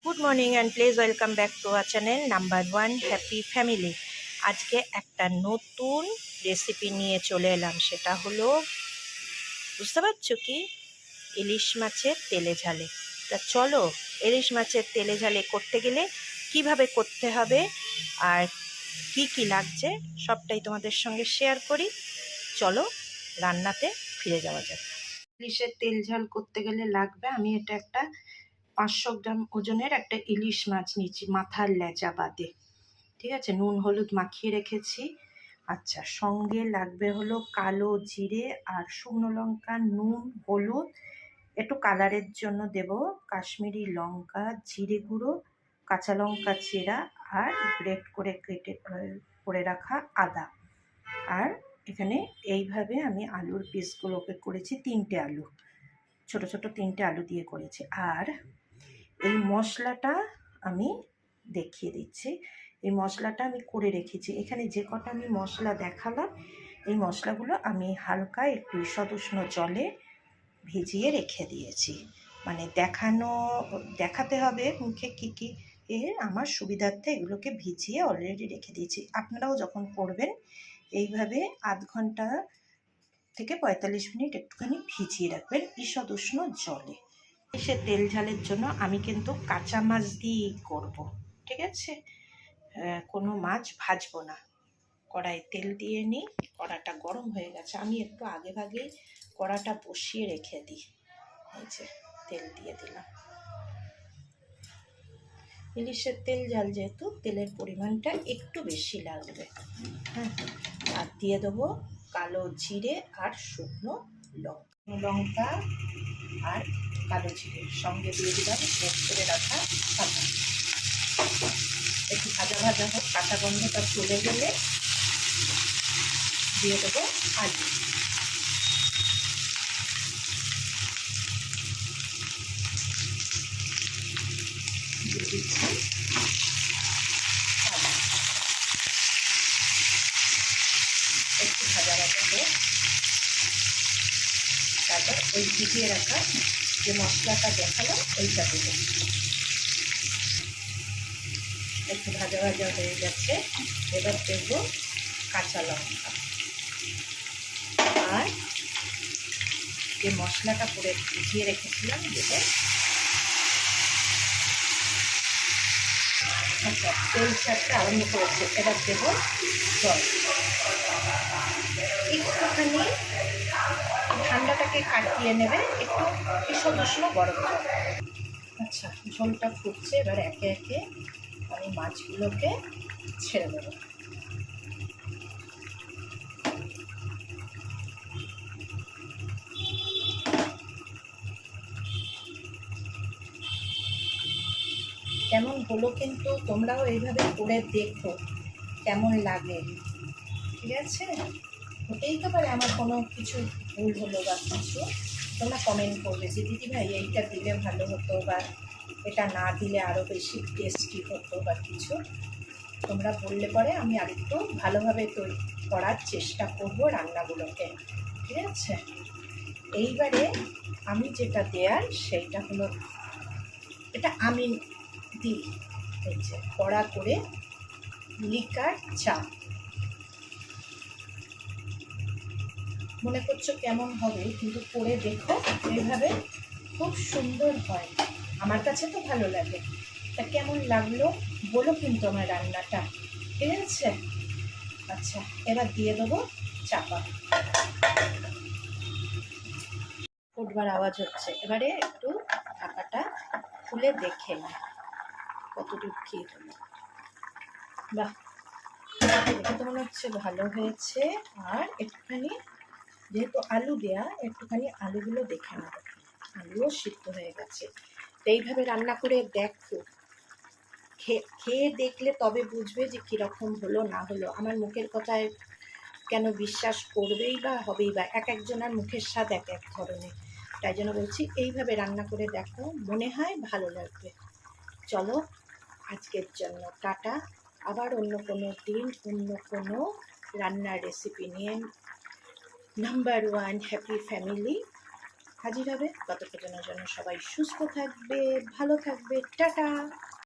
Good morning and please welcome back to our channel number one happy family. আজকে একটা নতুন recipe নিয়ে চলে এলাম, সেটা হলো বুঝতে পারছো কি, ইলিশ মাছের তেলে ঝালে। তা চলো, ইলিশ মাছের তেলে ঝালে করতে গেলে কিভাবে করতে হবে আর কি কি লাগছে সবটাই তোমাদের সঙ্গে শেয়ার করি। চলো রান্নাতে ফিরে যাওয়া যাক। ইলিশের তেল ঝাল করতে গেলে লাগবে, আমি এটা একটা 500 গ্রাম ওজনের একটা ইলিশ মাছ নিয়েছি, মাথার লেজা বাদে। ঠিক আছে, নুন হলুদ মাখিয়ে রেখেছি। আচ্ছা, সঙ্গে লাগবে হলো কালো জিরে আর শুকনো লঙ্কা, নুন হলুদ, একটু কালারের জন্য দেব কাশ্মীরি লঙ্কা, জিরে গুঁড়ো, কাঁচা লঙ্কা চেরা আর গ্রেট করে কেটে করে রাখা আদা। আর এখানে এইভাবে আমি আলুর পিসগুলোকে করেছি, 3টে আলু, ছোট ছোট 3টে আলু দিয়ে করেছি। আর এই মশলাটা আমি দেখিয়ে দিচ্ছি, এই মশলাটা আমি করে রেখেছি। এখানে যে কটা আমি মশলা দেখালাম, এই মশলাগুলো আমি হালকা একটু ঈষৎ উষ্ণ জলে ভিজিয়ে রেখে দিয়েছি। মানে দেখাতে হবে মুখে কী কী আমার সুবিধার্থে এগুলোকে ভিজিয়ে অলরেডি রেখে দিয়েছি। আপনারাও যখন করবেন এইভাবে আধ ঘন্টা থেকে 45 মিনিট একটুখানি ভিজিয়ে রাখবেন ঈষৎ উষ্ণ জলে। সে তেল ঝালের জন্য আমি কিন্তু কাঁচা মাছ দিয়েই করব, ঠিক আছে? কোনো মাছ ভাজবো না। কড়াই তেল দিয়ে নিই, কড়াটা গরম হয়ে গেছে, আমি একটু আগে ভাগে কড়াটা বসিয়ে রেখে দিই। এই যে তেল দিয়ে দিলাম। ইলিশের তেল ঝাল যেহেতু, তেলের পরিমাণটা একটু বেশি লাগবে। হ্যাঁ, আর দিয়ে দেবো কালো জিরে আর শুকনো লঙ্কা আর কালো জিরের সঙ্গে দিয়ে দিলাম গ্রেট করে রাখা আদা। একটু ভাজা ভাজা হোক, কাঁচা গন্ধটা চলে গেলে দিয়ে দেবো আলু। দিয়ে দিচ্ছি আলু, একটু ভাজা ভাজা হোক, তারপর ওই ভিজিয়ে রাখা যে মশলাটা দেখালাম ওইটা দেবো। একটু ভাজা ভাজা হয়ে গেছে, এবার দেবো কাঁচা লঙ্কা আর যে মশলাটা করে ভিজিয়ে রেখেছিলাম দেবো। আচ্ছা, তেল ছাড়তে আরম্ভ করেছে, এবার দেবো জল। একটুখানি ঠান্ডাটাকে কাটিয়ে নেবে, একটু ঈষৎ উষ্ণ গরম জল। আচ্ছা, ঝোলটা ফুটছে, এবার একে একে আমি মাছগুলোকে ছেড়ে দেবো। কেমন হলো কিন্তু তোমরাও এইভাবে করে দেখো কেমন লাগে, ঠিক আছে? হতেই তো পারে আমার কোনো কিছু ভুল হলো বা কিছু, তোমরা কমেন্ট করবে যে দিদি ভাই এইটা দিলে ভালো হতো বা এটা না দিলে আরও বেশি টেস্টি হতো বা কিছু। তোমরা বললে পরে আমি আরেকটু ভালোভাবে তৈরি করার চেষ্টা করব রান্নাগুলোকে, ঠিক আছে? এইবারে আমি যেটা দেয়ার সেইটা হলো, এটা আমি দিই এই যে কড়া করে লিকার চা। মনে করছো কেমন হবে, কিন্তু করে দেখো, এইভাবে খুব সুন্দর হয়, আমার কাছে তো ভালো লাগে। তা কেমন লাগলো বলো কিন্তু আমার রান্নাটা, ঠিক আছে? আচ্ছা, এবার দিয়ে দেবো চাপা। ফুটবার আওয়াজ হচ্ছে, এবারে একটু ঢাকাটা খুলে দেখে নিই কতটুকু কী হলো। বাহ, দেখে তো মনে হচ্ছে ভালো হয়েছে। আর একটুখানি যেহেতু আলু দেয়া, একটুখানি আলুগুলো দেখে নেবো, আলুও সিদ্ধ হয়ে গেছে। তো এইভাবে রান্না করে দেখো, খেয়ে দেখলে তবে বুঝবে যে কীরকম হলো না হলো। আমার মুখের কথায় কেন বিশ্বাস করবেই বা হবেই বা, এক একজনের মুখের স্বাদ এক এক ধরনের, তাই জন্য বলছি এইভাবে রান্না করে দেখো, মনে হয় ভালো লাগবে। চলো আজকের জন্য টাটা, আবার অন্য কোনো দিন অন্য কোনো রান্নার রেসিপি নিয়ে নাম্বার ওয়ান হ্যাপি ফ্যামিলি হাজির হবে। ততক্ষণের জন্য সবাই সুস্থ থাকবে, ভালো থাকবে, টাটা।